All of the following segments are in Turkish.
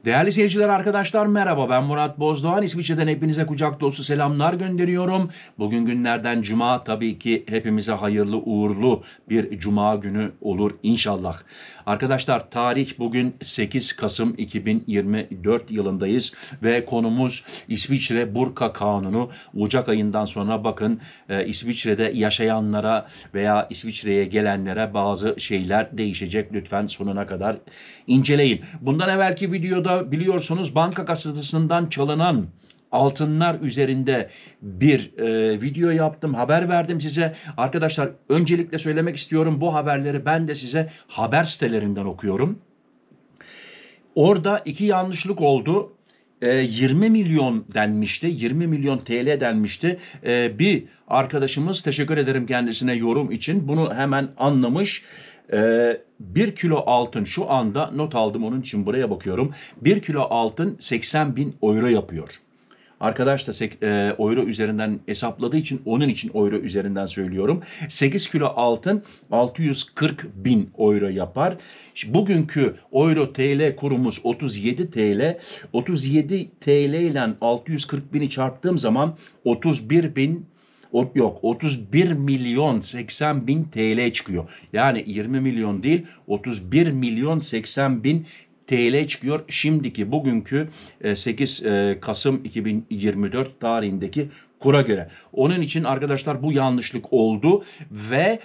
Değerli seyirciler, arkadaşlar merhaba, ben Murat Bozdoğan. İsviçre'den hepinize kucak dolusu selamlar gönderiyorum. Bugün günlerden cuma, tabii ki hepimize hayırlı uğurlu bir cuma günü olur inşallah. Arkadaşlar, tarih bugün 8 Kasım 2024 yılındayız ve konumuz İsviçre Burka Kanunu. Ocak ayından sonra bakın İsviçre'de yaşayanlara veya İsviçre'ye gelenlere bazı şeyler değişecek. Lütfen sonuna kadar inceleyin. Bundan evvelki videoda biliyorsunuz banka kasasından çalınan altınlar üzerinde bir video yaptım, haber verdim size. Arkadaşlar, öncelikle söylemek istiyorum, bu haberleri ben de size haber sitelerinden okuyorum. Orada iki yanlışlık oldu. 20 milyon denmişti, 20 milyon TL denmişti. Bir arkadaşımız, teşekkür ederim kendisine yorum için, bunu hemen anlamış. 1 kilo altın, şu anda not aldım, onun için buraya bakıyorum. 1 kilo altın 80 bin euro yapıyor. Arkadaş da euro üzerinden hesapladığı için, onun için euro üzerinden söylüyorum. 8 kilo altın 640 bin euro yapar. Bugünkü euro TL kurumuz 37 TL. 37 TL ile 640 bini çarptığım zaman 31 bin, yok, 31 milyon 80 bin TL çıkıyor. Yani 20 milyon değil, 31 milyon 80 bin TL çıkıyor. Şimdiki, bugünkü 8 Kasım 2024 tarihindeki kura göre. Onun için arkadaşlar bu yanlışlık oldu ve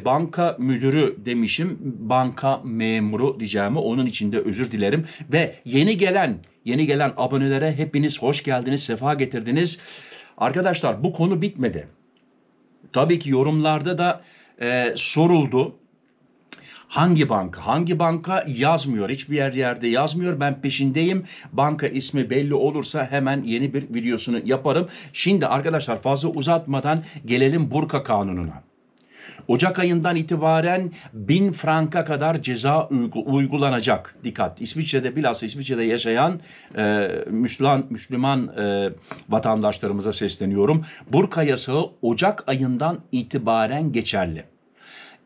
banka müdürü demişim, banka memuru diyeceğimi, onun için de özür dilerim. Ve yeni gelen abonelere hepiniz hoş geldiniz, sefa getirdiniz. Arkadaşlar, bu konu bitmedi. Tabii ki yorumlarda da soruldu. Hangi banka? Hangi banka yazmıyor. Hiçbir yerde yazmıyor. Ben peşindeyim. Banka ismi belli olursa hemen yeni bir videosunu yaparım. Şimdi arkadaşlar, fazla uzatmadan gelelim Burka Kanunu'na. Ocak ayından itibaren 1000 franka kadar ceza uygulanacak. Dikkat! İsviçre'de, bilhassa İsviçre'de yaşayan Müslüman vatandaşlarımıza sesleniyorum. Burka yasağı Ocak ayından itibaren geçerli.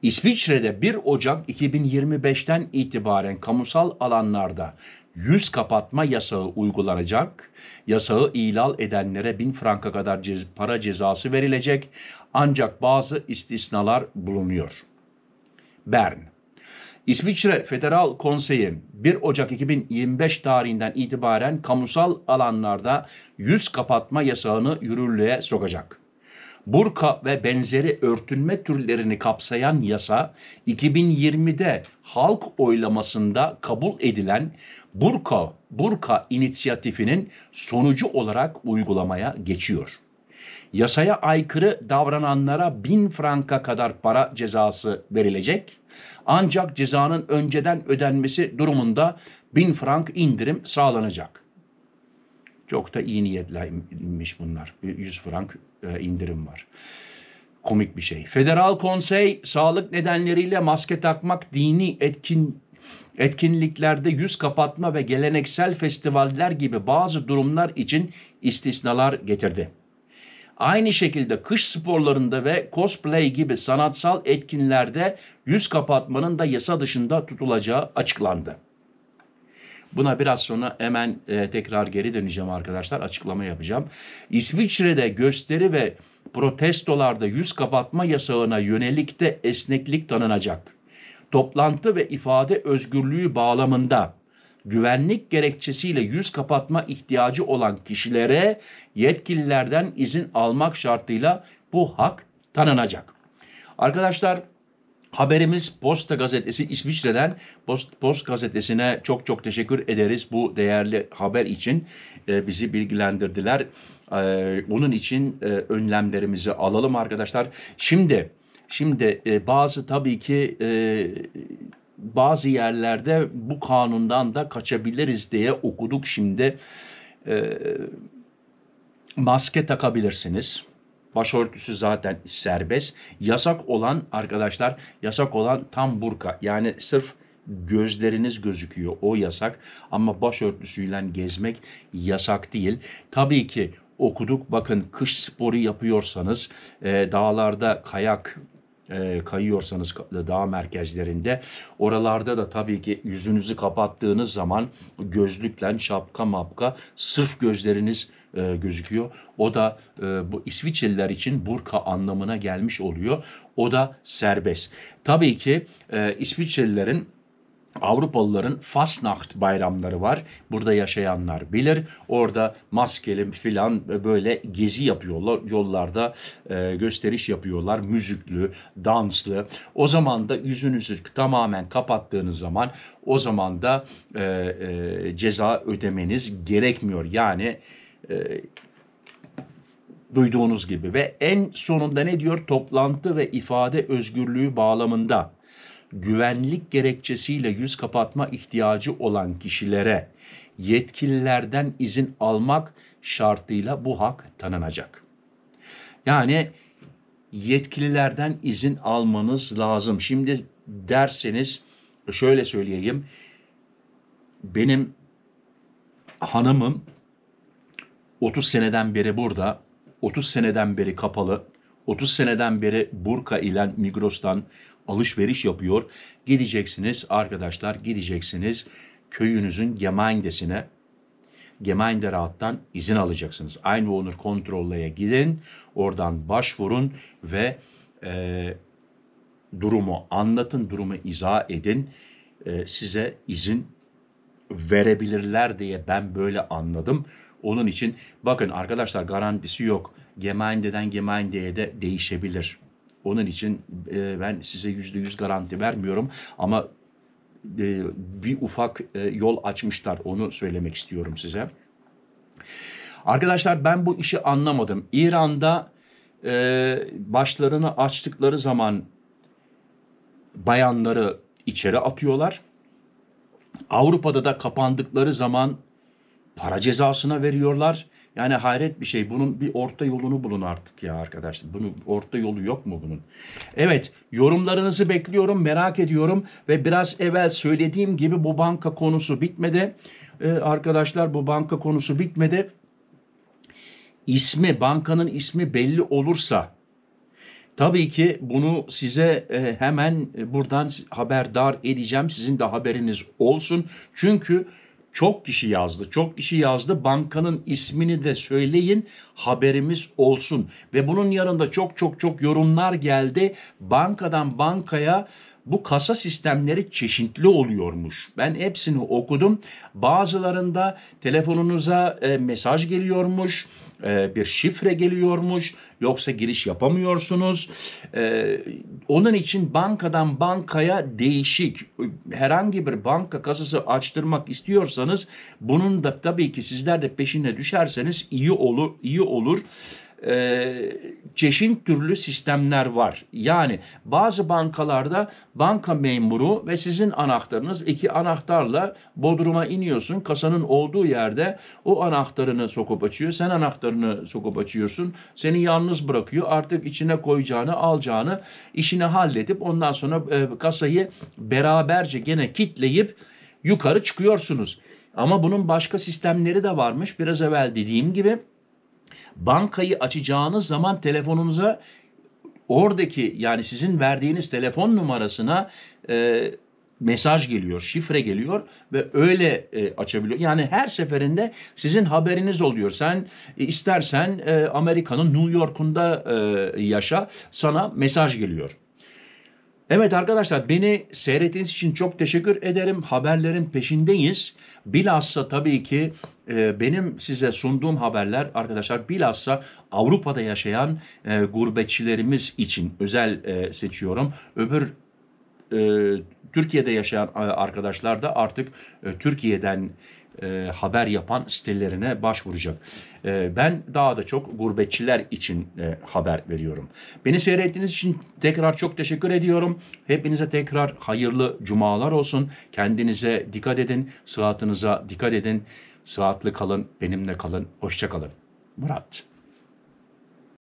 İsviçre'de 1 Ocak 2025'ten itibaren kamusal alanlarda yüz kapatma yasağı uygulanacak. Yasağı ihlal edenlere 1000 franka kadar para cezası verilecek. Ancak bazı istisnalar bulunuyor. Bern. İsviçre Federal Konseyi 1 Ocak 2025 tarihinden itibaren kamusal alanlarda yüz kapatma yasağını yürürlüğe sokacak. Burka ve benzeri örtünme türlerini kapsayan yasa, 2020'de halk oylamasında kabul edilen Burka inisiyatifinin sonucu olarak uygulamaya geçiyor. Yasaya aykırı davrananlara 1000 franka kadar para cezası verilecek. Ancak cezanın önceden ödenmesi durumunda 1000 frank indirim sağlanacak. Çok da iyi niyetliymiş bunlar. 100 frank indirim var. Komik bir şey. Federal Konsey, sağlık nedenleriyle maske takmak, dini etkinliklerde yüz kapatma ve geleneksel festivaller gibi bazı durumlar için istisnalar getirdi. Aynı şekilde kış sporlarında ve cosplay gibi sanatsal etkinlerde yüz kapatmanın da yasa dışında tutulacağı açıklandı. Buna biraz sonra hemen tekrar geri döneceğim arkadaşlar, açıklama yapacağım. İsviçre'de gösteri ve protestolarda yüz kapatma yasağına yönelik de esneklik tanınacak. Toplantı ve ifade özgürlüğü bağlamında güvenlik gerekçesiyle yüz kapatma ihtiyacı olan kişilere yetkililerden izin almak şartıyla bu hak tanınacak. Arkadaşlar, haberimiz Posta Gazetesi, İsviçre'den Post Gazetesi'ne çok çok teşekkür ederiz bu değerli haber için. Bizi bilgilendirdiler. Onun için önlemlerimizi alalım arkadaşlar. Şimdi bazı, tabii ki bazı yerlerde bu kanundan da kaçabiliriz diye okuduk şimdi. Maske takabilirsiniz. Başörtüsü zaten serbest. Yasak olan arkadaşlar, yasak olan tam burka. Yani sırf gözleriniz gözüküyor, o yasak. Ama başörtüsüyle gezmek yasak değil. Tabii ki okuduk, bakın, kış sporu yapıyorsanız, dağlarda kayak kayıyorsanız dağ merkezlerinde, oralarda da tabii ki yüzünüzü kapattığınız zaman gözlükle, şapka mapka, sırf gözleriniz gözüküyor. O da bu İsviçreliler için burka anlamına gelmiş oluyor. O da serbest. Tabii ki İsviçrelilerin, Avrupalıların Fastnacht bayramları var. Burada yaşayanlar bilir. Orada maskeli filan böyle gezi yapıyorlar. Yollarda gösteriş yapıyorlar. Müzikli, danslı. O zaman da yüzünüzü tamamen kapattığınız zaman o zaman da ceza ödemeniz gerekmiyor. Yani duyduğunuz gibi. Ve en sonunda ne diyor? Toplantı ve ifade özgürlüğü bağlamında güvenlik gerekçesiyle yüz kapatma ihtiyacı olan kişilere yetkililerden izin almak şartıyla bu hak tanınacak. Yani yetkililerden izin almanız lazım. Şimdi derseniz şöyle söyleyeyim. Benim hanımım 30 seneden beri burada, 30 seneden beri kapalı, 30 seneden beri burka ile Migros'tan alışveriş yapıyor. Gideceksiniz arkadaşlar, gideceksiniz köyünüzün Gemeindesine, Gemeinderat'tan izin alacaksınız. Einwohner Kontrolle'ye gidin, oradan başvurun ve durumu anlatın, durumu izah edin. Size izin verebilirler diye ben böyle anladım. Onun için bakın arkadaşlar, garantisi yok. Gemeindeden Gemeindeye de değişebilir. Onun için ben size %100 garanti vermiyorum ama bir ufak yol açmışlar. Onu söylemek istiyorum size. Arkadaşlar ben bu işi anlamadım. İran'da başlarını açtıkları zaman bayanları içeri atıyorlar. Avrupa'da da kapandıkları zaman para cezasına veriyorlar. Yani hayret bir şey. Bunun bir orta yolunu bulun artık ya arkadaşlar. Bunun orta yolu yok mu bunun? Evet, yorumlarınızı bekliyorum, merak ediyorum ve biraz evvel söylediğim gibi bu banka konusu bitmedi. Arkadaşlar bu banka konusu bitmedi. Bankanın ismi belli olursa tabii ki bunu size hemen buradan haberdar edeceğim. Sizin de haberiniz olsun. Çünkü çok kişi yazdı. Çok kişi yazdı. Bankanın ismini de söyleyin, haberimiz olsun. Ve bunun yanında çok yorumlar geldi. Bankadan bankaya bu kasa sistemleri çeşitli oluyormuş. Ben hepsini okudum. Bazılarında telefonunuza mesaj geliyormuş, bir şifre geliyormuş, yoksa giriş yapamıyorsunuz. Onun için bankadan bankaya değişik. Herhangi bir banka kasası açtırmak istiyorsanız bunun da tabii ki sizler de peşine düşerseniz iyi olur. Çeşit türlü sistemler var. Yani bazı bankalarda banka memuru ve sizin anahtarınız, iki anahtarla bodruma iniyorsun. Kasanın olduğu yerde o anahtarını sokup açıyor. Sen anahtarını sokup açıyorsun. Seni yalnız bırakıyor. Artık içine koyacağını, alacağını, işini halledip ondan sonra kasayı beraberce gene kitleyip yukarı çıkıyorsunuz. Ama bunun başka sistemleri de varmış. Biraz evvel dediğim gibi bankayı açacağınız zaman telefonunuza oradaki, yani sizin verdiğiniz telefon numarasına mesaj geliyor, şifre geliyor ve öyle açabiliyor. Yani her seferinde sizin haberiniz oluyor. Sen istersen Amerika'nın New York'unda yaşa, sana mesaj geliyor. Evet arkadaşlar, beni seyrettiğiniz için çok teşekkür ederim. Haberlerin peşindeyiz. Bilhassa tabii ki benim size sunduğum haberler arkadaşlar bilhassa Avrupa'da yaşayan gurbetçilerimiz için özel seçiyorum. Öbür Türkiye'de yaşayan arkadaşlar da artık Türkiye'den haber yapan sitelerine başvuracak. Ben daha da çok gurbetçiler için haber veriyorum. Beni seyrettiğiniz için tekrar çok teşekkür ediyorum. Hepinize tekrar hayırlı cumalar olsun. Kendinize dikkat edin, sıhhatinize dikkat edin. Sıhhatli kalın, benimle kalın. Hoşça kalın. Murat.